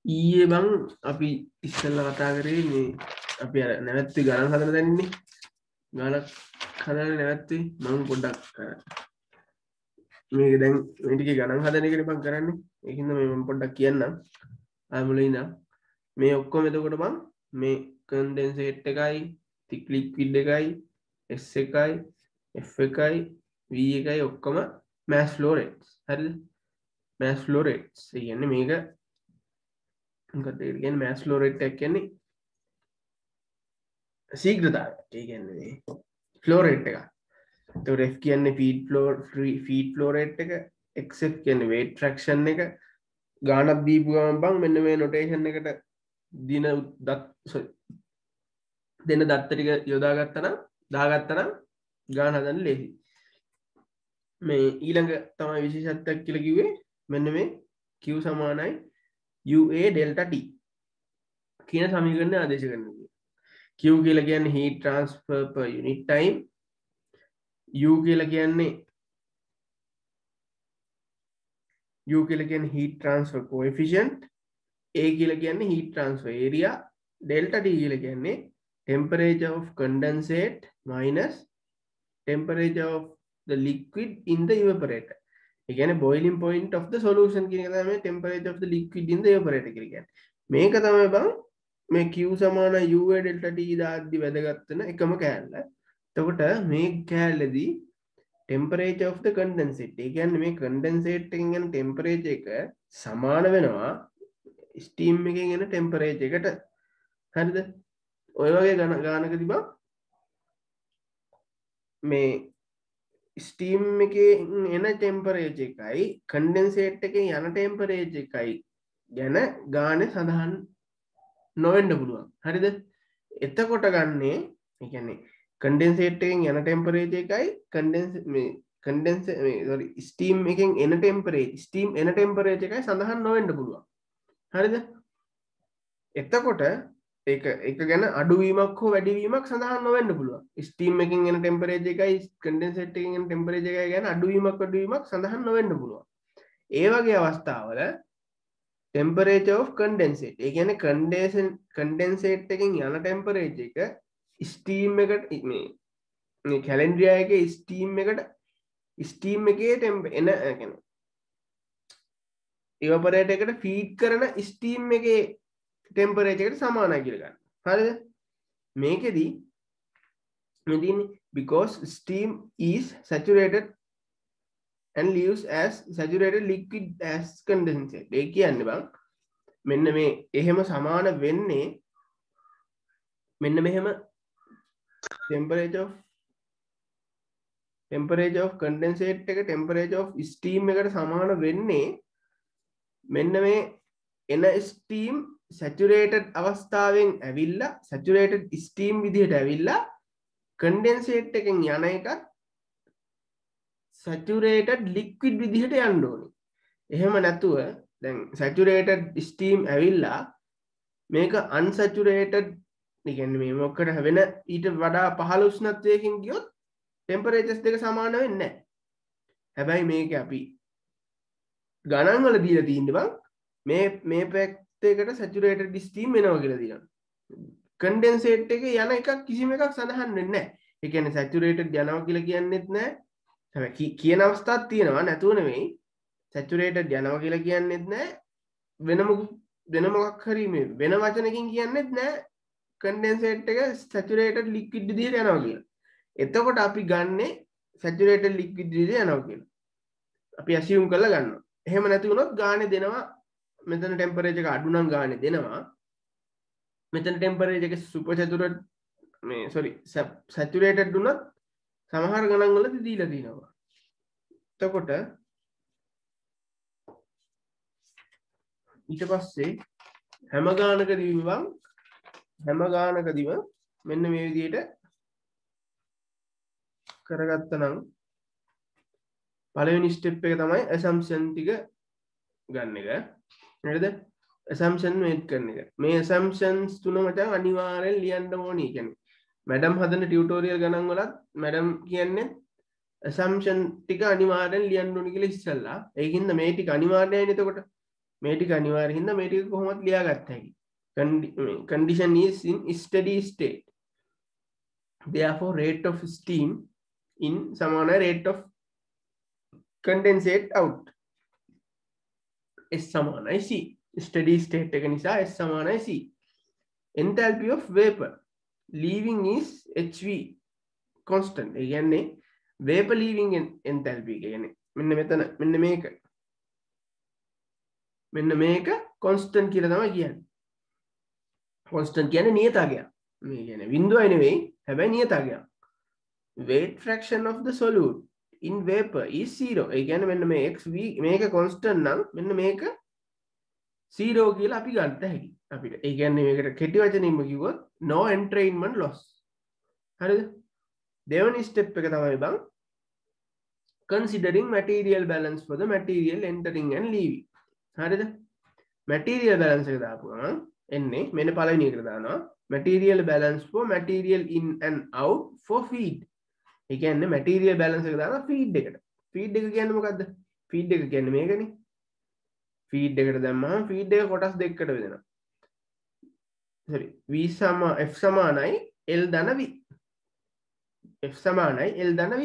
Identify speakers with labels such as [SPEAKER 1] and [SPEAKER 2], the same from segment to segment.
[SPEAKER 1] ඊයේ බං අපි ඉස්සෙල්ලා කතා කරේ මේ අපි අර නැවැත්ති ගණන් හදන දැන්නේ ගණක් හදන්න නැවැත්ති මම පොඩ්ඩක් මේක දැන් මේ ටිකේ ගණන් හදන එකනේ බං කරන්නේ ඒකින්ද මේ මම පොඩ්ඩක් කියන්නම් ආමුලින් ඉඳන් මේ ඔක්කොම එතකොට බං මේ කන්ඩෙන්සේට් එකයි තික් ලික්විඩ් එකයි S එකයි F එකයි V එකයි ඔක්කොම mass flow rates හරිද mass flow rates ඒ කියන්නේ මේක මොකද ඒ කියන්නේ mass flow rate එක කියන්නේ ශීඝ්‍රතාවය ඒ කියන්නේ flow rate එක. එතකොට F කියන්නේ feed flow rate එක, XF කියන්නේ weight fraction එක. ගානක් දීපු ගමන් බං මෙන්න මේ notation එකට දෙන දත්ත ටික යොදාගත්තා නම් දාගත්තා නම් ගාන හදන්න ලේසි. මේ ඊළඟ තමයි විශේෂත්වයක් කියලා කිව්වේ මෙන්න මේ Q සමානයි UA delta T කියන සමීකරණය ආදේශ කරනවා. Q කියලා කියන්නේ heat transfer per unit time. U කියලා කියන්නේ heat transfer coefficient. A කියලා කියන්නේ heat transfer area. Delta T කියලා කියන්නේ temperature of condensate minus temperature of the liquid in the evaporator. ඒ කියන්නේ boiling point of the solution කියන එක තමයි temperature of the liquid in the evaporator කියලා කියන්නේ. මේක තමයි බං මේ Q සමාන UA delta T දාද්දි වැදගත් වෙන එකම කෑල්ල. එතකොට මේ කෑල්ලේදී temperature of the condensate ඒ කියන්නේ මේ condensate එකෙන් එන temperature එක සමාන වෙනවා steam එකෙන් එන temperature එකට. හරිද? ඔය වගේ ගානකදී බං මේ steam එකෙන් එන temperature එකයි condensate එකෙන් යන temperature එකයි ගැන ගානේ සඳහන් නොවෙන්න පුළුවන්. හරිද? එතකොට ගන්නේ ඒ කියන්නේ condensate එකෙන් යන temperature එකයි steam එකෙන් එන temperature එකයි සඳහන් නොවෙන්න පුළුවන්. හරිද? එතකොට ඒක ගැන අඩුවීමක් හෝ වැඩිවීමක් සඳහන් නොවෙන්න පුළුවන්. steam එකෙන් එන temperature එකයි condensate එකෙන් එන temperature එකයි ගැන අඩුවීමක් සඳහන් නොවෙන්න පුළුවන්. ඒ වගේ අවස්ථාවල temperature of condensate ඒ කියන්නේ condensate එකෙන් යන temperature එක steam එකට මේ කැලෙන්ඩ්‍රියා එකේ steam එකේ එන කියන්නේ evaporator එකට feed කරන steam එකේ temperature එකට සමානයි කියලා ගන්න. හරිද? මේකෙදි මෙදින් because steam is saturated and leaves as saturated liquid as condensate. ඒ කියන්නේ බං මෙන්න මේ එහෙම සමාන වෙන්නේ මෙන්න මෙහෙම temperature of condensate එක temperature of steam එකට සමාන වෙන්නේ මෙන්න මේ එන steam saturated අවස්ථාවෙන් ඇවිල්ලා saturated steam විදිහට ඇවිල්ලා condensate එකෙන් යන එකත් saturated liquid විදිහට යන්න ඕනේ. එහෙම නැතුව දැන් saturated steam ඇවිල්ලා මේක unsaturated ඒ කියන්නේ මේ මොකකට වෙන ඊට වඩා පහළ උෂ්ණත්වයකින් ගියොත් temperatures දෙක සමාන වෙන්නේ නැහැ. හැබැයි මේක අපි ගණන් වල දීලා තියෙන්නේ බං මේ පැත්තකට saturated steam එනවා කියලා දිනවා. condensate එකේ යන එකක් කිසිම එකක් සඳහන් වෙන්නේ නැහැ. ඒ කියන්නේ saturated යනවා කියලා කියන්නේත් නැහැ. හැබැයි කියන අවස්ථාවක් තියෙනවා නැතුව නෙමෙයි. saturated යනවා කියලා කියන්නේත් නැහැ. වෙන මොකක් හරි මේ වෙන වචනකින් කියන්නේත් නැහැ. condensate එක saturated liquid විදිහට යනවා කියලා. එතකොට අපි ගන්නේ saturated liquid විදිහට යනවා කියලා. අපි assume කරලා ගන්නවා. එහෙම නැති වුණොත් ගානේ දෙනවා මෙතන temperature එක අඩු නම් ගානේ දෙනවා. මෙතන temperature එක super saturated saturated වුණොත් සමහර ගණන් වලදී දීලා තියෙනවා. එතකොට ඊට පස්සේ හැම ගානකදීම මෙන්න මේ විදිහට කරගත්තා නම් පළවෙනි ස්ටෙප් එක තමයි assumption ටික ගන්න එක. හරිද? assumption මේක කරන එක. මේ assumptions තුන මචං අනිවාර්යෙන් ලියන්න ඕනේ. කියන්නේ මැඩම් හදන ටියුටෝරියල් ගණන් වලත් මැඩම් කියන්නේ assumption ටික අනිවාර්යෙන් ලියන්න ඕනේ කියලා ඉස්සෙල්ලා. ඒකින්ද මේ ටික අනිවාර්යයිනේ එතකොට. මේ ටික අනිවාර්යෙන් හින්දා මේ ටික කොහොමද ලියාගත්ත හැකි condition is in steady state therefore rate of steam in සමාන rate of condensate out S සමානයි C steady state එක නිසා S සමානයි C enthalpy of vapor leaving is HV constant ඒ කියන්නේ vapor leaving enthalpy එක කියන්නේ මෙන්න මෙතන මෙන්න මේක constant කියලා තමයි කියන්නේ constant කියන්නේ නියතාවයක් මේ කියන්නේ බිඳුවයි නෙවෙයි හැබැයි නියතාවයක් weight fraction of the solute in vapor is 0 ඒ කියන්නේ මෙන්න මේ xv මේක constant නම් මෙන්න මේක 0 කියලා අපි ගන්න හැකි අපිට ඒ කියන්නේ මේකට කෙටි වචනින්ම කිව්වොත් no entrainment loss හරිද දෙවෙනි ස්ටෙප් එක තමයි බං considering material balance for the material entering and leaving හරිද material balance එක දාපු ගමන් එන්නේ මෙන්න පළවෙනි එකට දානවා material balance for material in and out for feed ඒ කියන්නේ material balance එක දානවා feed එකට feed එක කියන්නේ මොකද්ද feed එක කියන්නේ මේකනේ feed එකට දැම්මම feed එක කොටස් දෙකකට බෙදෙනවා sorry f සමානයි l ධන v f සමානයි l ධන v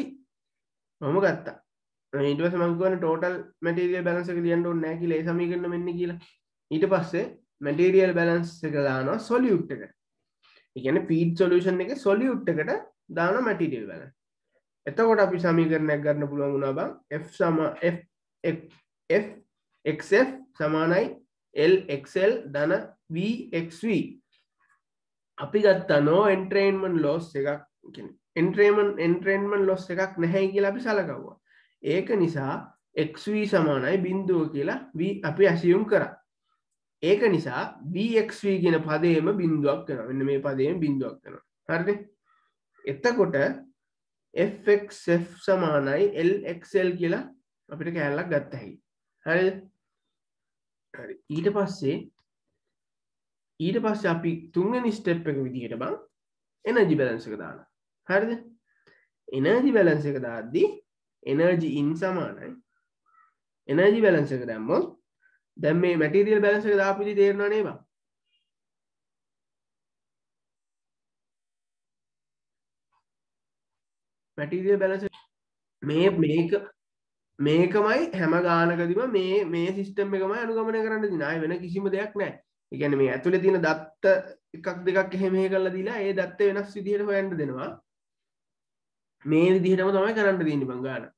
[SPEAKER 1] මම ගත්තා ඊට පස්සේ මම කියවනේ total material balance එක ලියන්න ඕනේ නැහැ කියලා ඒ සමීකරණ මෙන්න කියලා ඊට පස්සේ material balance එක දානවා solute එකට ඒ කියන්නේ feed solution එකේ solute එකට දානවා material balance එතකොට අපි සමීකරණයක් ගන්න පුළුවන් වුණා බං f xf සමානයි l xl ධන v xv අපි ගත්තා no entrainment loss එකක් කියන්නේ entrainment loss එකක් නැහැ කියලා අපි සලකවුවා ඒක නිසා xv සමානයි බිඳුව කියලා v අපි assume කරා ඒක නිසා vxv කියන පදේම බිඳුවක් වෙනවා මෙන්න මේ පදේම බිඳුවක් වෙනවා හරිද එතකොට fxf සමානයි lxl කියලා අපිට කැලලක් ගත්ත හැකියි හරිද හරි ඊට පස්සේ අපි තුන්වෙනි ස්ටෙප් එක විදිහට බං එනර්ජි බැලන්ස් එක දානවා හරිද එනර්ජි බැලන්ස් එක දාද්දී එනර්ජි ඉන් සමානයි එනර්ජි බැලන්ස් එක දැම්මොත් දැන් මේ මැටීරියල් බැලන්ස් එක දාපු විදිහ තේරෙනව නේද බං මැටීරියල් බැලන්ස් මේකමයි හැම ගානකදීම මේ සිස්ටම් එකමයි අනුගමනය කරන්න තියෙන්නේ ආයෙ වෙන කිසිම දෙයක් නැහැ ඒ කියන්නේ මේ ඇතුලේ තියෙන දත්ත එකක් දෙකක් එහෙම කරලා දීලා ඒ දත්ත වෙනස් විදිහට හොයන්න දෙනවා මේ විදිහටම තමයි කරන්න තියෙන්නේ බං ගාන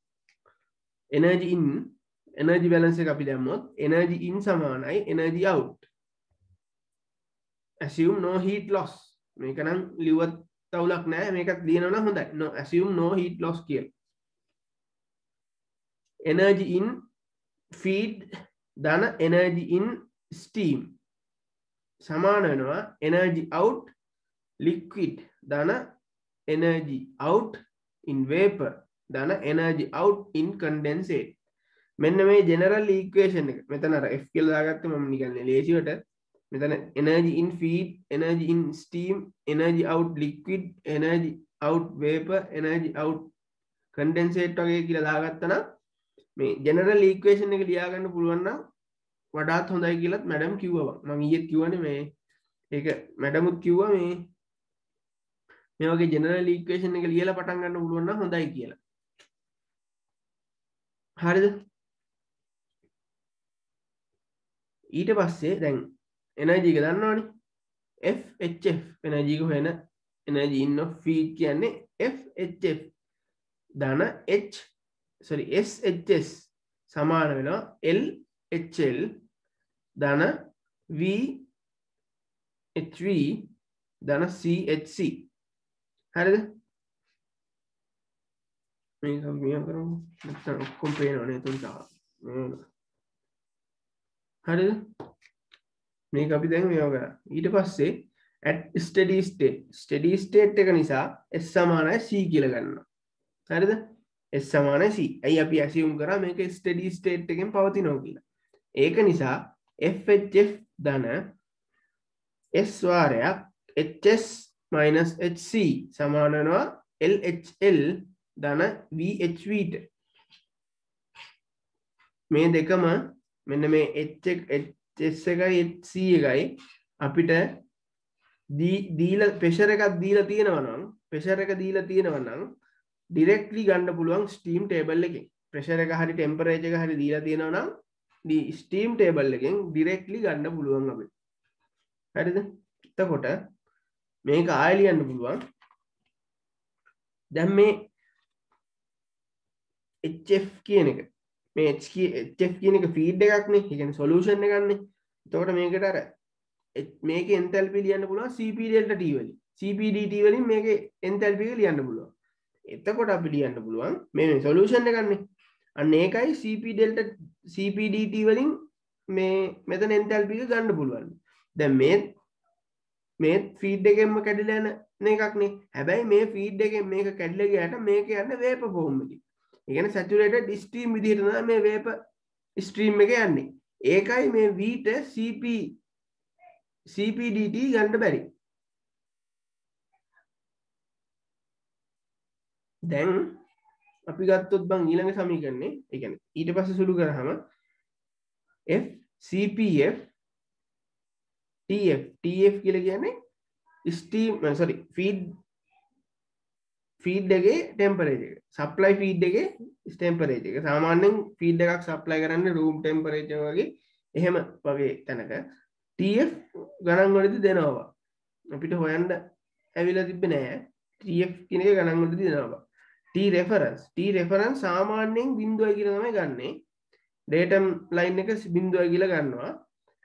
[SPEAKER 1] එනර්ජි බැලන්ස් එක අපි දැම්මොත් එනර්ජි ඉන් සමානයි energy out assume no heat loss මේක නම් ලිව්වත් තවුලක් නැහැ මේකත් ලියනවා නම් හොඳයි no assume no heat loss කියලා energy in feed ධන energy in steam සමාන වෙනවා energy out liquid ධන energy out in vapor ධන energy out in condensate මෙන්න මේ general equation එක මෙතන අර f කියලා දාගත්තේ මම නිකන් ලේසියට මෙතන energy in feed energy in steam energy out liquid energy out vapor energy out condensate වගේ කියලා දාගත්තා නම් මේ ජෙනරල් ඉක්වේෂන් එක ලියා ගන්න පුළුවන් නම් වඩාත් හොඳයි කියලාත් මැඩම් කිව්වා මම ඊයේත් කිව්වනේ මේ ඒක මැඩමුත් කිව්වා මේ වගේ ජෙනරල් ඉක්වේෂන් එක ලියලා පටන් ගන්න පුළුවන් නම් හොඳයි කියලා හරිද ඊට පස්සේ දැන් එනර්ජි එක දන්නවනේ FHF එනර්ජි එක හොයන එනර්ජි ඉන් ඔෆ් ෆීඩ් කියන්නේ FHF ධන SHS සමාන වෙනවා LHL ධන VHV ධන CHC හරිද මේක මෙහෙම කරමු නැත්නම් ඔක්කොම පේනවනේ එතන හරිද මේක අපි දැන් මේව කරා ඊට පස්සේ at steady state එක නිසා S සමානයි C කියලා ගන්නවා හරිද S සමානයි C. ඇයි අපි assume කරා මේක steady state එකෙන් පවතිනවා කියලා. ඒක නිසා FHF ධන S වාරයක් HS minus HC සමාන වෙනවා LHL ධන VHV ට. මේ දෙකම මෙන්න මේ HS එකයි HC එකයි අපිට දීලා ප්‍රෙෂර් එකක් දීලා තියෙනවා නම් ප්‍රෙෂර් එක දීලා තියෙනවා නම් ඩිරෙක්ට්ලි ගන්න පුළුවන් ස්ටීම් ටේබල් එකෙන් ප්‍රෙෂර් එක හරි ටෙම්පරේචර් එක හරි දීලා තියෙනවා නම් ස්ටීම් ටේබල් එකෙන් ඩිරෙක්ට්ලි ගන්න පුළුවන් අපිට හරිද එතකොට මේක ආයෙ ලියන්න පුළුවන් දැන් මේ HF කියන එක මේ HF කියන එක ෆීඩ් එකක් නේ ඒ කියන්නේ සොලියුෂන් එකක් නේ එතකොට මේකට අර මේකේ එන්තැල්පි ලියන්න පුළුවන් CP ඩෙල්ටා T වලින් CP dt වලින් මේකේ එන්තැල්පි එක ලියන්න පුළුවන් එතකොට අපි ලියන්න පුළුවන් මේ සොලියුෂන් එකක් නේ අන්න ඒකයි CP dt වලින් මේ මෙතන එන්තැල්පි එක ගන්න පුළුවන් දැන් මේ ෆීඩ් එකෙන්ම කැඩිලා යන එකක් නේ හැබැයි මේ ෆීඩ් එකෙන් මේක කැඩිලා ගියාට මේක යන්නේ වේපර් ෆෝම් එකකින් ඒ කියන්නේ සැචුරේටඩ් ස්ට්‍රීම් විදිහට තමයි මේ වේපර් ස්ට්‍රීම් එක යන්නේ ඒකයි මේ V ට CP dt ගන්න බැරි දැන් අපි ගත්තොත් බං ඊළඟ සමීකරණේ ඒ කියන්නේ ඊට පස්සේ සුළු කරාම F CPF TF කියලා කියන්නේ ස්ටීම් ෆීඩ් එකේ ටෙම්පරේචර් එක සප්ලයි ෆීඩ් එකේ ටෙම්පරේචර් එක සාමාන්‍යයෙන් ෆීඩ් එකක් සප්ලයි කරන්නේ රූම් ටෙම්පරේචර් වගේ එහෙම වගේ තැනක TF ගණන් වලදී දෙනවා අපිට හොයන්න ඇවිල්ලා තිබ්බේ නෑ TF කියන එක ගණන් වලදී දෙනවා T reference සාමාන්‍යයෙන් 0 කියලා තමයි ගන්නෙ datum line එක 0 කියලා ගන්නවා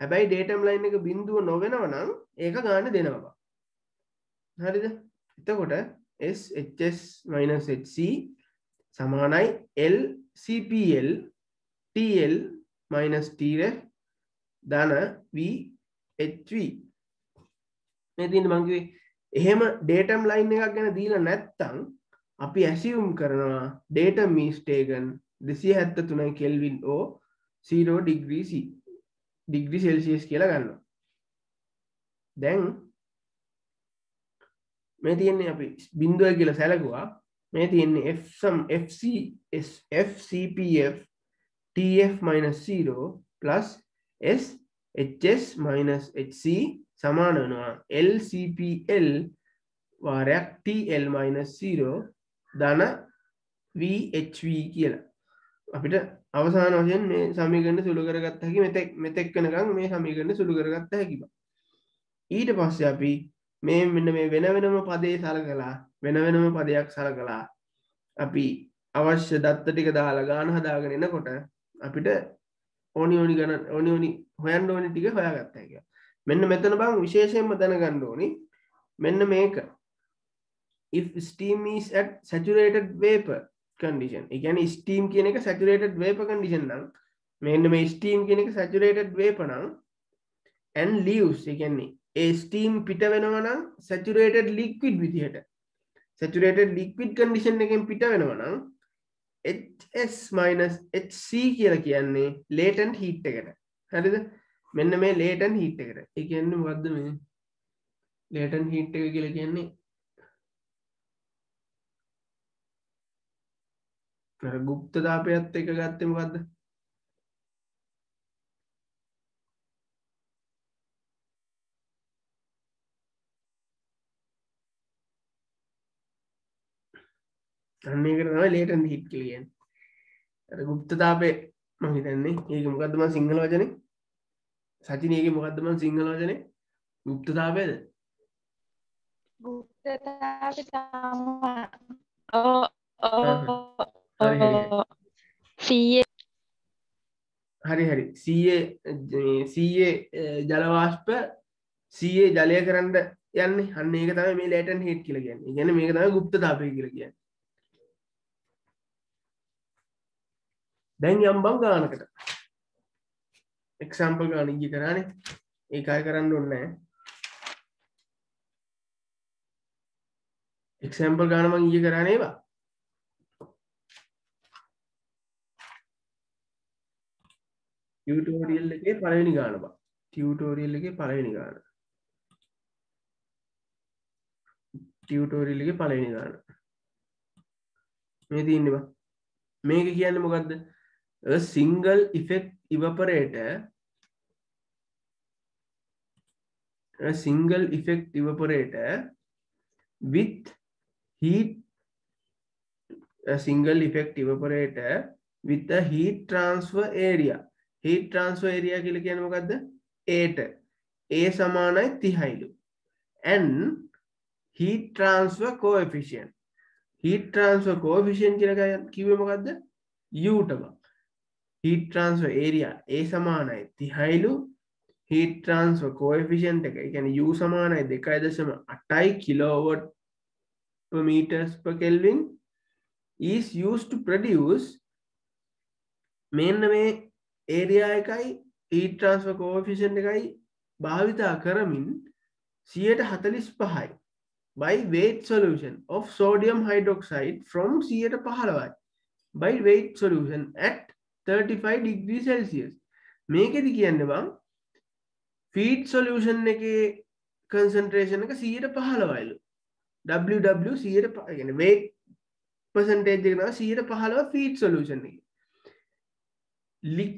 [SPEAKER 1] හැබැයි datum line එක 0 නොවෙනව නම් ඒක ගන්න දෙනවා හරිද එතකොට SHS HC සමානයි LCPL TL TREF ධන VHV මේ තියෙන මං කිව්වේ එහෙම datum line එකක් ගැන දීලා නැත්තම් අපි assume කරනවා datum is taken 273 Kelvin or 0 degree C degree Celsius කියලා ගන්නවා දැන් මේ තියෙන්නේ අපි බිඳුව කියලා සැලකුවා මේ තියෙන්නේ FCPF TF - 0 plus SHS - HC සමාන වෙනවා LCPL වාරයක් TL - 0 ධන VHV කියලා අපිට අවසාන වශයෙන් මේ සමීකරණ සුළු කරගත්ත හැකි මෙතෙක් වෙනකන් මේ සමීකරණ සුළු කරගත්ත හැකි බා ඊට පස්සේ අපි මේ මෙන්න මේ වෙන වෙනම පදේ සලකලා වෙන වෙනම පදයක් සලකලා අපි අවශ්‍ය දත්ත ටික දාලා ගාන හදාගෙන එනකොට අපිට ඕනි හොයන්න ඕනි ටික හොයාගත්තා කියලා. මෙන්න මෙතන බං විශේෂයෙන්ම දැනගන්න ඕනි. මෙන්න මේක. If steam is at saturated vapor condition. ඒ කියන්නේ steam කියන එක saturated vapor condition නම් මෙන්න මේ steam කියන එක saturated vapor නම් and leaves ඒ කියන්නේ ඒ ස්ටීම් පිට වෙනවා නම් සැචුරේටඩ් ලික්විඩ් විදිහට සැචුරේටඩ් ලික්විඩ් කන්ඩිෂන් එකෙන් පිට වෙනවා නම් HS - HC කියලා කියන්නේ ලේටන්ට් හීට් එකට හරිද මෙන්න මේ ලේටන්ට් හීට් එකට ඒ කියන්නේ මොකද්ද මේ ලේටන්ට් හීට් එක කියලා කියන්නේ අර গুপ্ত තාපයත් එක ගත්තේ මොකද්ද අන්න ඒකට තමයි ලේටන්ට් හීට් කියලා කියන්නේ. අර গুপ্ত තාපේ මම හිතන්නේ ඒක මොකද්ද මම සිංහල වචනේ? සචින් ඒකේ මොකද්ද මම සිංහල වචනේ? গুপ্ত තාපේද?
[SPEAKER 2] गुप्त तापे තමයි.
[SPEAKER 1] හරි හරි. CA ජල වාෂ්ප CA ජලය කරන්න යන්නේ. අන්න ඒක තමයි මේ ලේටන්ට් හීට් කියලා කියන්නේ. ඒ කියන්නේ මේක තමයි গুপ্ত තාපය කියලා කියන්නේ. දැන් යම් බං ගානකට එක්සැම්පල් ගාන ඊයේ කරානේ ඒක අය කරන්න ඕනේ නැහැ එක්සැම්පල් ගාන මම ඊයේ කරානේ ඒවා ටියුටෝරියල් එකේ පළවෙනි ගාන බං ටියුටෝරියල් එකේ පළවෙනි ගාන මේ තියෙන්නේ බං මේක කියන්නේ මොකද්ද a single effect evaporator, a single effect evaporator with heat, a single effect evaporator with a heat transfer area. Heat transfer area කියලා කියන්නේ මොකද්ද? Aට. A සමානයි 30යිලු. And heat transfer coefficient. Heat transfer coefficient කියලා කිව්වේ මොකද්ද? U ට බං. Heat transfer area A සමානයි 30යිලු. Heat transfer coefficient එක, ඒ කියන්නේ U සමානයි 2.8 kilowatt per meters per Kelvin is used to produce මෙන්න මේ area එකයි heat transfer coefficient එකයි භාවිතා කරමින් 145යි by weight solution of sodium hydroxide from 115යි by weight solution at 35 degrees Celsius. මේකෙදි කියන්නේ බං feed solution එකේ concentration එක 115යිලු. WW 100 කියන්නේ weight percentage එක තමයි 115 feed solution එකේ.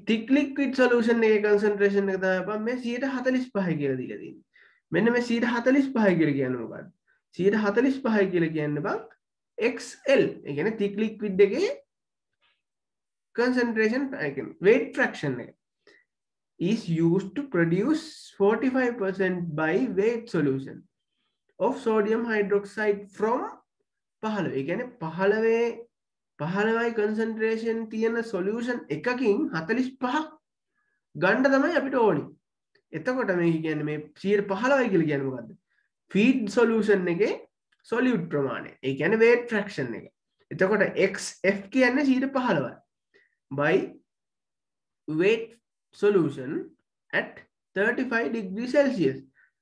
[SPEAKER 1] thick liquid solution එකේ concentration එක තමයි අපා මේ 145 කියලා දීලා තියෙන්නේ. මෙන්න මේ 145 කියලා කියන්නේ මොකක්ද? 145 කියලා කියන්නේ බං XL. ඒ කියන්නේ thick liquid එකේ concentration weight fraction එක is used to produce 45% by weight solution of sodium hydroxide from 15. ඒ කියන්නේ 15යි concentration තියෙන solution එකකින් 45ක් ගන්න තමයි අපිට ඕනි. එතකොට මේ කියන්නේ මේ 115යි කියලා කියන්නේ මොකද්ද? feed solution එකේ solute ප්‍රමාණය. ඒ කියන්නේ weight fraction එක. එතකොට XF කියන්නේ 115යි by weight solution at 35 degrees Celsius.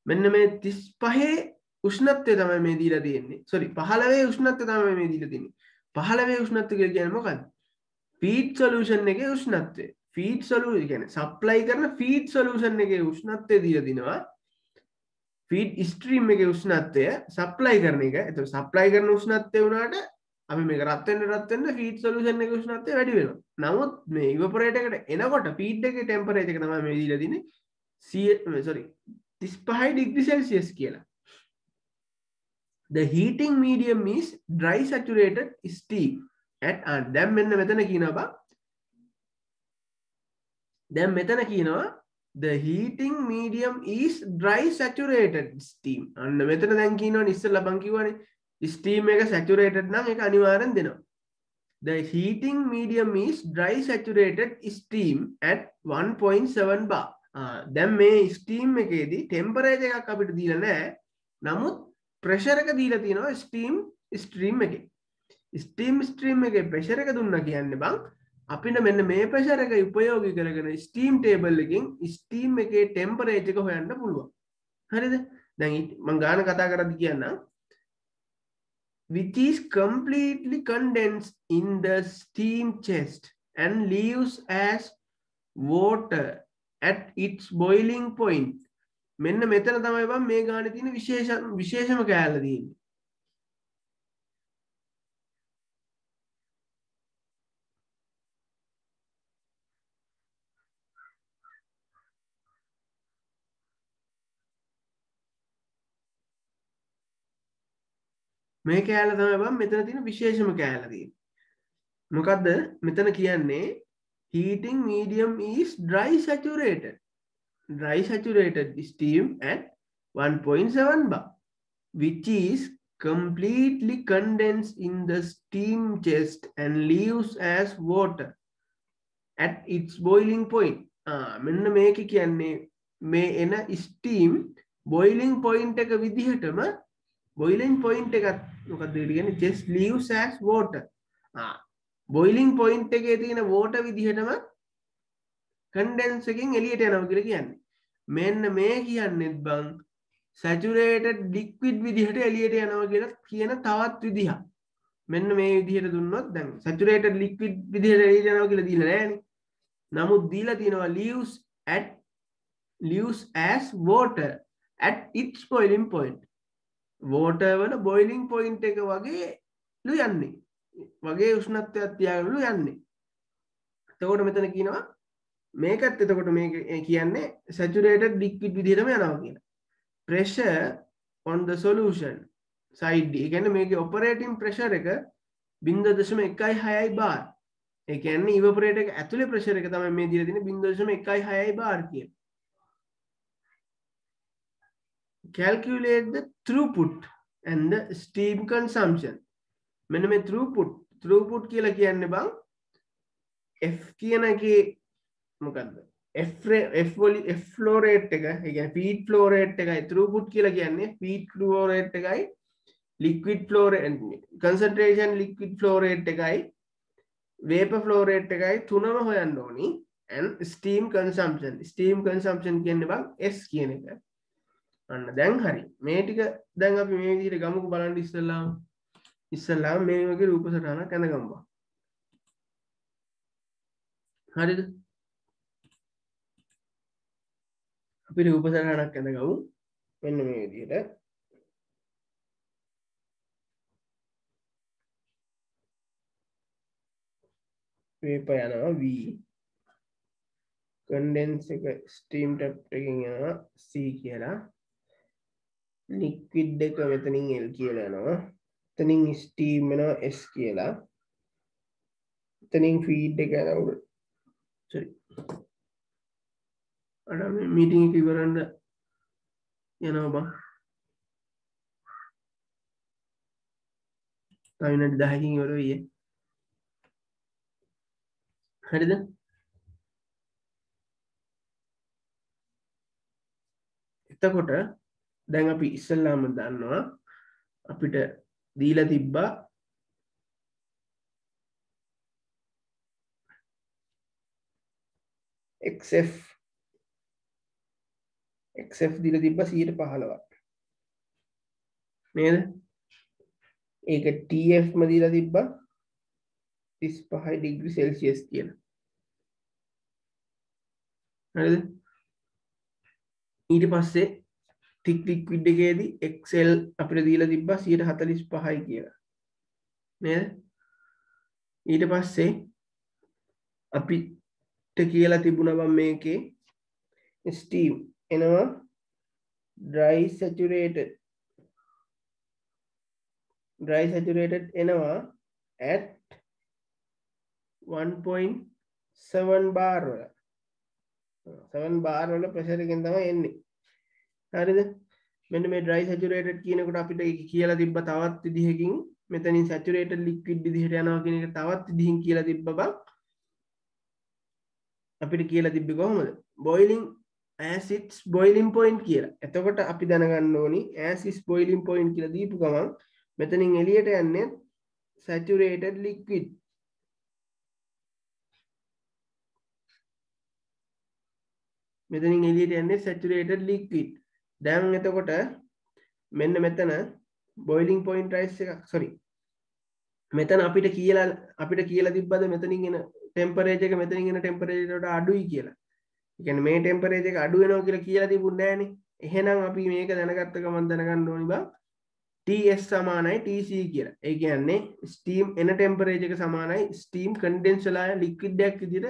[SPEAKER 1] මෙන්න මේ 35 උෂ්ණත්වය තමයි මේ දීලා තියෙන්නේ. sorry 15 උෂ්ණත්වය තමයි මේ දීලා තියෙන්නේ. 15 උෂ්ණත්වය කියලා කියන්නේ මොකක්ද? feed solution එකේ උෂ්ණත්වය. feed solution කියන්නේ supply කරන feed solution එකේ උෂ්ණත්වය දීලා දිනවා. feed stream එකේ උෂ්ණත්වය supply කරන එක. එතකොට supply කරන උෂ්ණත්වය වුණාට අපි මේක රත් වෙන්න feed solution එකේ උෂ්ණත්වය වැඩි වෙනවා. නමුත් මේ evaporator එකට එනකොට feed එකේ temperature එක තමයි මේ දීලා තියෙන්නේ 35 degree Celsius කියලා. The heating medium is dry saturated steam at දැන් මෙන්න මෙතන කියනවා the heating medium is dry saturated steam. අන්න මෙතන දැන් කියනවනේ ඉස්සෙල්ලා බං කිව්වනේ steam එක saturated නම් ඒක අනිවාර්යෙන් දෙනවා. The heating medium is dry saturated steam at 1.7 bar. දැන් මේ steam එකේදී temperature එකක් අපිට දීලා නැහැ. නමුත් pressure එක දීලා තියෙනවා steam stream එකේ. steam stream එකේ pressure එක දුන්නා කියන්නේ බං අපිට මෙන්න මේ pressure එක උපයෝගී කරගෙන steam table එකෙන් steam එකේ temperature එක හොයන්න පුළුවන්. හරිද? දැන් මම ගාන කතා කරද්දි කියන්නම්. Which is completely condensed in the steam chest and leaves as water at its boiling point. මෙන්න මෙතන තමයි බං මේ ගානේ තියෙන විශේෂම කෑල්ල තියෙන්නේ. මේ කෑල්ල තමයි බං මෙතන තියෙන විශේෂම කෑල්ල තියෙන්නේ. මොකද්ද මෙතන කියන්නේ heating medium is dry saturated steam at 1.7 bar which is completely condensed in the steam chest and leaves as water at its boiling point. මෙන්න මේක කියන්නේ මේ එන steam boiling point එක විදිහටම boiling point එක මොකක්ද කියන්නේ just leaves as water. boiling point එකේ තියෙන water විදිහටම condense එකෙන් එළියට යනවා කියලා කියන්නේ. මෙන්න මේ කියන්නේත් බං saturated liquid විදිහට එළියට යනවා කියලා කියන තවත් විදිහක්. මෙන්න මේ විදිහට දුන්නොත් දැන් saturated liquid විදිහට එළියට යනවා කියලා දීලා නෑනේ. නමුත් දීලා තියෙනවා leaves as water at its boiling point. water වල boiling point එක වගේලු යන්නේ. වගේ උෂ්ණත්වයක් තියාගෙනලු යන්නේ. එතකොට මෙතන කියනවා මේකත් එතකොට මේක කියන්නේ saturated liquid විදිහටම යනවා කියලා. pressure on the solution side ඒ කියන්නේ මේකේ operating pressure එක 0.16 bar. ඒ කියන්නේ evaporator එක ඇතුලේ pressure එක තමයි මේ දීලා තියෙන්නේ 0.16 bar කියලා. Calculate the throughput and the steam consumption. මෙන්න මේ throughput කියලා කියන්නේ බං F කියන එකේ මොකද්ද? F flow rate එක, ඒ කියන්නේ feed flow rate එකයි throughput කියලා කියන්නේ feed flow rate එකයි liquid flow rate concentration liquid flow rate එකයි vapor flow rate එකයි තුනම හොයන්න ඕනි and steam consumption කියන්නේ බං S කියන එක. අන්න දැන් හරි. මේ ටික දැන් අපි මේ විදිහට ගමුකෝ බලන්න ඉස්සල්ලාම මේ වගේ රූප සටහනක් ඇඳගමු. හරිද? අපි රූප සටහනක් ඇඳගමු. මෙන්න මේ විදිහට. vapor යනවා V. condense එක steam tap එකකින් යනවා C කියලා. liquid එක මෙතනින් L කියලා යනවා. එතනින් steam වෙනවා S කියලා. එතනින් feed එක යනවා. sorry. අර මේ meeting එක ඉවරන්න යනවා බං. තව විනාඩි 10කින් ඉවර වෙයි. හරිද? එතකොට දැන් අපි ඉස්සල්ලාම දන්නවා අපිට දීලා තිබ්බා XF දීලා තිබ්බා 115ක් නේද? ඒක TF ම දීලා තිබ්බා 35 ඩිග්‍රී සෙල්සියස් කියලා. හරිද? ඊට පස්සේ thick liquid එකේදී XL අපිට දීලා තිබ්බා 145යි කියලා. නේද? ඊට පස්සේ අපිට කියලා තිබුණා බම් මේකේ steam එනවා dry saturated එනවා at 1.7 bar වල 7 bar වල pressure එකෙන් තමයි එන්නේ. හරිද? මෙන්න මේ dry saturated කියනකොට අපිට කියලා තිබ්බ තවත් විදිහකින් මෙතනින් saturated liquid විදිහට යනවා කියන එක තවත් විදිහින් කියලා තිබ්බ බං. අපිට කියලා තිබ්බේ කොහොමද? boiling as its boiling point කියලා. එතකොට අපි දැනගන්න ඕනි as its boiling point කියලා දීපු ගමන් මෙතනින් එළියට යන්නේ saturated liquid. මෙතනින් එළියට යන්නේ saturated liquid. දැන් එතකොට මෙන්න මෙතන boiling point rise එකක් sorry මෙතන අපිට කියලා තිබ්බද මෙතනින් එන temperature එක මෙතනින් එන temperature වලට අඩුයි කියලා. ඒ කියන්නේ මේ temperature එක අඩු වෙනවා කියලා තිබුණේ නැහනේ. එහෙනම් අපි මේක දැනගත්ත ගමන් දැනගන්න ඕනි බං TS සමානයි TC කියලා. ඒ කියන්නේ steam එන temperature එක සමානයි steam condense වෙලා liquid එකක් විදිහට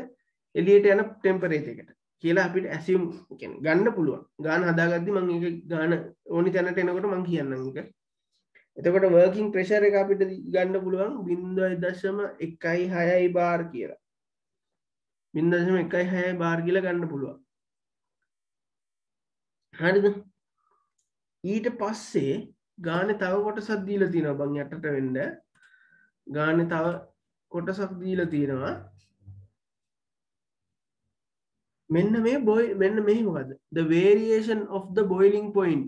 [SPEAKER 1] එළියට යන temperature එකට. කියලා අපිට assume කියන්නේ ගන්න පුළුවන්. ගාන හදාගද්දි මම ඒක ගාන ඕනි තැනට එනකොට මම කියන්නම් ඒක. එතකොට working pressure එක අපිට ගන්න පුළුවන් 0.16 bar කියලා. 0.16 bar කියලා ගන්න පුළුවන්. හරිද? ඊට පස්සේ ගානේ තව කොටසක් දීලා තියෙනවා බං යටට වෙන්න. ගානේ තව කොටසක් දීලා තියෙනවා. මෙන්න මේ මොකද්ද? the variation of the boiling point.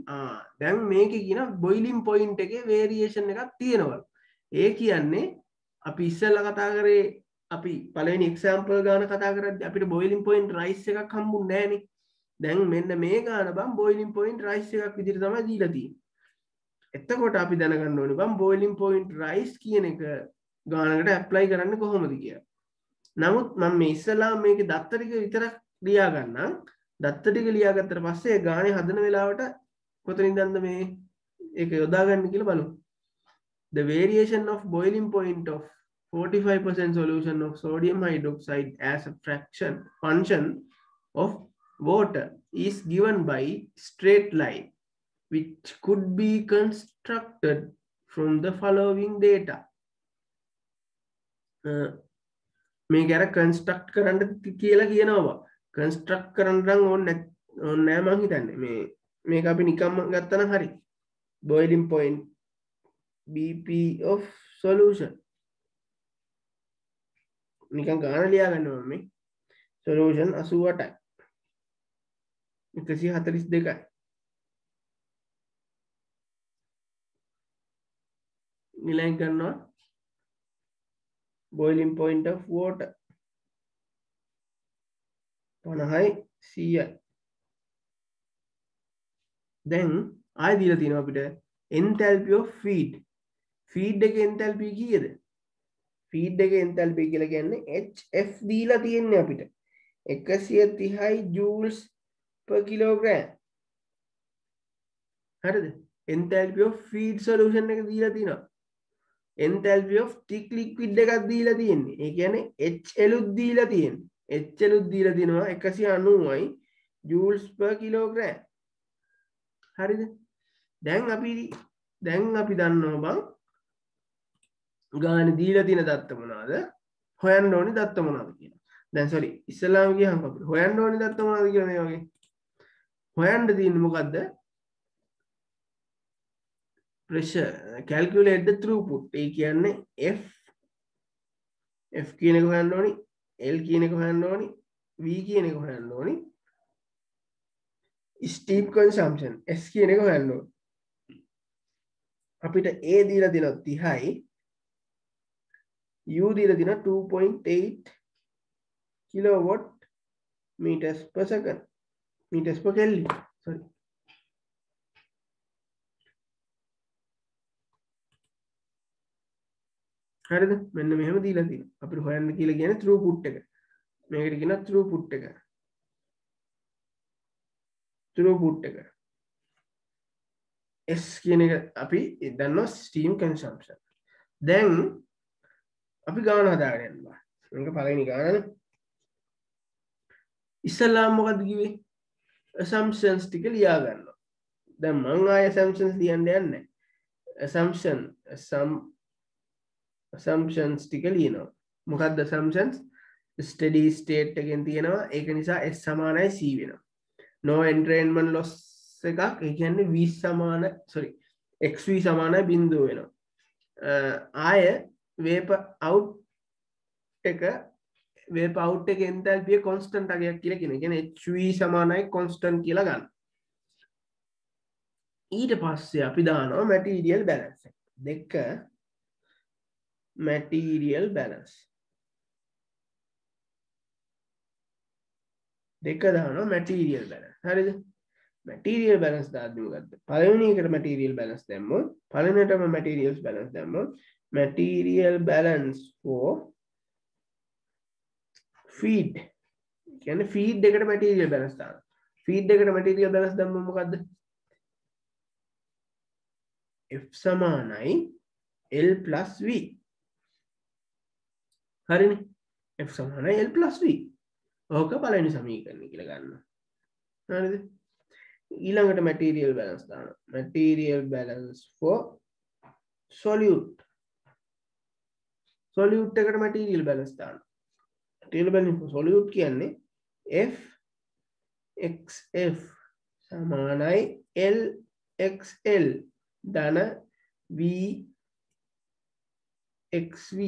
[SPEAKER 1] දැන් මේකේ කියන boiling point එකේ variation එකක් තියෙනවා. ඒ කියන්නේ අපි ඉස්සෙල්ලා කතා කරේ අපි පළවෙනි example ගාන කතා කරද්දී අපිට boiling point rise එකක් හම්බුන්නේ නැහනේ. දැන් මෙන්න මේ ගාන බම් boiling point rise එකක් විදිහට තමයි දීලා තියෙන්නේ. එතකොට අපි දැනගන්න ඕනේ බම් boiling point rise කියන එක ගානකට apply කරන්නේ කොහොමද කියලා. නමුත් මම මේ ඉස්සෙල්ලා මේකේ දත්ත ටික විතරක් ලියා ගන්නම්. දත්ත ටික ලියාගත්තට පස්සේ ගානේ හදන වෙලාවට කොතනින්ද මේ ඒක යොදා ගන්න කියලා බලමු. The variation of boiling point of 45% solution of sodium hydroxide as a function of water is given by straight line, which could be constructed from the following data. මේ ගැන කන්ස්ට්‍රක්ට් කරන්න කියලා කියනවා. කන්ස්ට්‍රක්ට් කරන්න නම් ඕනේ නෑ මං හිතන්නේ. මේක අපි නිකම්ම ගත්තා නම් හරි. boiling point BP of solution. නිකන් ගාන ලියා ගන්නවා මේ. solution 88යි. 142යි. නිලයෙන් ගන්නවා boiling point of water 50යි 100යි. දැන් ආයෙ දීලා තියෙනවා අපිට enthalpy of feed. feed එකේ enthalpy කීයද? feed එකේ enthalpy කියලා කියන්නේ HF දීලා තියෙන්නේ අපිට 130යි joules per kilogram. හරිද? enthalpy of feed solution එක දීලා තියෙනවා. enthalpy of thick liquid එකක් දීලා තියෙන්නේ. ඒ කියන්නේ HL උත් දීලා තියෙන්නේ. HL උත් දීලා තියෙනවා 190යි joules per kilogram. හරිද? දැන් අපි දන්නවා බං ගාන දීලා තියෙන දත්ත මොනවාද? හොයන්න ඕනේ දත්ත මොනවාද කියලා. දැන් sorry ඉස්සලාම ගියහම අපිට හොයන්න ඕනේ දත්ත මොනවාද කියලා මේ වගේ. හොයන්න තියෙන්නේ මොකද්ද? pressure calculate the throughput. ඒ කියන්නේ F කියන එක හොයන්න ඕනේ, L කියන එක හොයන්න ඕනේ, V කියන එක හොයන්න ඕනේ. steam consumption S කියන එක හොයන්න ඕනේ. අපිට A දීලා දෙනවා 30යි, U දීලා දෙනවා 2.8 kilowatt meters per second, meters per Kelvin. Sorry. හරිද? මෙන්න මෙහෙම දීලා තියෙනවා. අපිට හොයන්න කියලා කියන්නේ throughput එක. මේකට කියනවා throughput එක. throughput එක. S කියන එක අපි දන්නවා steam consumption. දැන් අපි ගාන හදාගෙන යනවා. මේක පළවෙනි ගානනේ. ඉස්සල්ලාම මොකද්ද කිව්වේ? assumptions ටික ලියා ගන්නවා. දැන් මම ආය assumptions ලියන්න යන්නේ. assumptions ටික ලියනවා. මොකක්ද assumptions? steady state එකෙන් තියෙනවා. ඒක නිසා S සමානයි C වෙනවා. no entrainment loss එකක්. ඒ කියන්නේ V සමාන XV සමානයි බිඳුව වෙනවා. ආය vapor out එක enthalpy constant අගයක් කියලා කියන. ඒ කියන්නේ HV සමානයි constant කියලා ගන්න. ඊට පස්සේ අපි දානවා material balance එක. දෙක material balance. දෙක දානවා material balance. හරිද? material balance දාද්දි මොකද්ද? පළවෙනි එකට material balance දැම්මොත්, පළවෙනියටම materials balance දැම්මොත්, material balance for feed. කියන්නේ feed එකට material balance දානවා. feed එකට material balance දැම්මොත් මොකද්ද? F සමානයි L plus V. හරිනේ? F සමානයි L plus V. ඕක පළවෙනි සමීකරණය කියලා ගන්නවා. හරිද? ඊළඟට material balance දානවා. material balance for solute. solute එකට material balance දානවා. material balance for solute කියන්නේ F XF සමානයි L XL ධන V XV.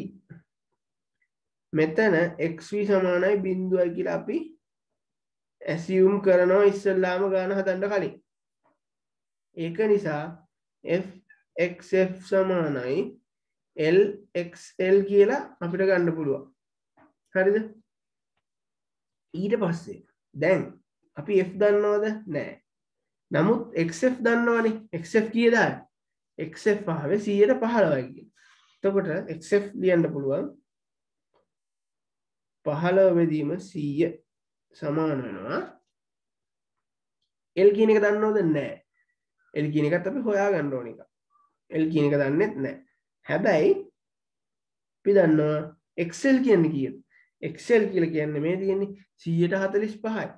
[SPEAKER 1] මෙතන XV සමානයි බිඳුවයි කියලා අපි assume කරනවා ඉස්සෙල්ලාම ගාන හදන්න කලින්. ඒක නිසා FXF සමානයි LXL කියලා අපිට ගන්න පුළුවන්. හරිද? ඊට පස්සේ දැන් අපි F දන්නවද? නෑ. නමුත් XF දන්නවනේ. XF කීයද? XF ආවේ 115යි කියලා. එතකොට XF ලියන්න පුළුවන් 15 බෙදීම 100 සමාන වෙනවා L කියන එක දන්නවද? නැහැ. L කියන එකත් අපි හොයා ගන්න ඕන එක. L කියන එක දන්නෙත් නැහැ. හැබැයි අපි දන්නවා Excel කියන්නේ කීයද? Excel කියලා කියන්නේ මේ තියෙන්නේ 145යි.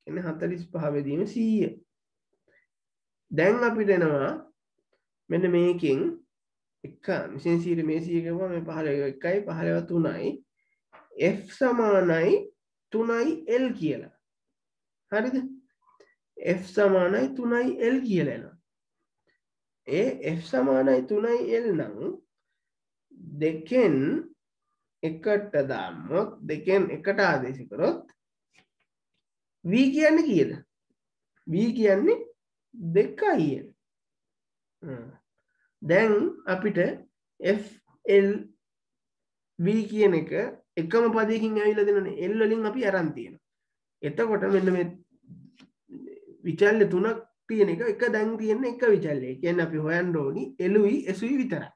[SPEAKER 1] කියන්නේ 45 බෙදීම 100. දැන් අපිට එනවා මෙන්න මේකෙන් එක මිෂන් 100 මේ 100 ගාව මේ 15 1යි 15 3යි F සමානයි 3යි L කියලා. හරිද? F සමානයි 3යි L කියලා එනවා. ඒ F සමානයි 3යි L නම් දෙකෙන් එකට දාන්නොත් දෙකෙන් එකට ආදේශ කරොත් v කියන්නේ කීයද? v කියන්නේ 2යි L. දැන් අපිට FL v කියන එක එකම පදයකින් ඇවිල්ලා දෙනනේ L වලින් අපි අරන් තියෙනවා. එතකොට මෙන්න මේ විචල්්‍ය තුනක් තියෙන එක දැන් තියෙන එක විචල්්‍ය. ඒ කියන්නේ අපි හොයන්න ඕනි Lුයි Sුයි විතරයි.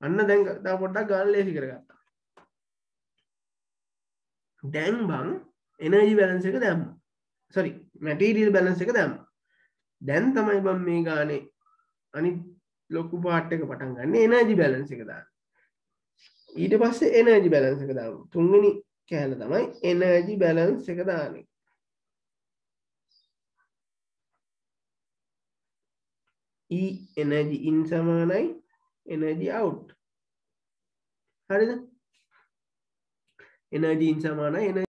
[SPEAKER 1] අන්න දැන් තව පොඩ්ඩක් ගාන ලේසි කරගත්තා. දැන් බං එනර්ජි බැලන්ස් එක දැම්මා. sorry මැටීරියල් බැලන්ස් එක දැම්මා. දැන් තමයි බං මේ ගානේ අනිත් ලොකු පාර්ට් එක පටන් ගන්න එනර්ජි බැලන්ස් එක දාන්න. ඊට පස්සේ එනර්ජි බැලන්ස් එක දාමු. තුන්වෙනි කෑල්ල තමයි එනර්ජි බැලන්ස් එක දාන්නේ. E energy in සමානයි energy out. හරිද? energy in සමානයි energy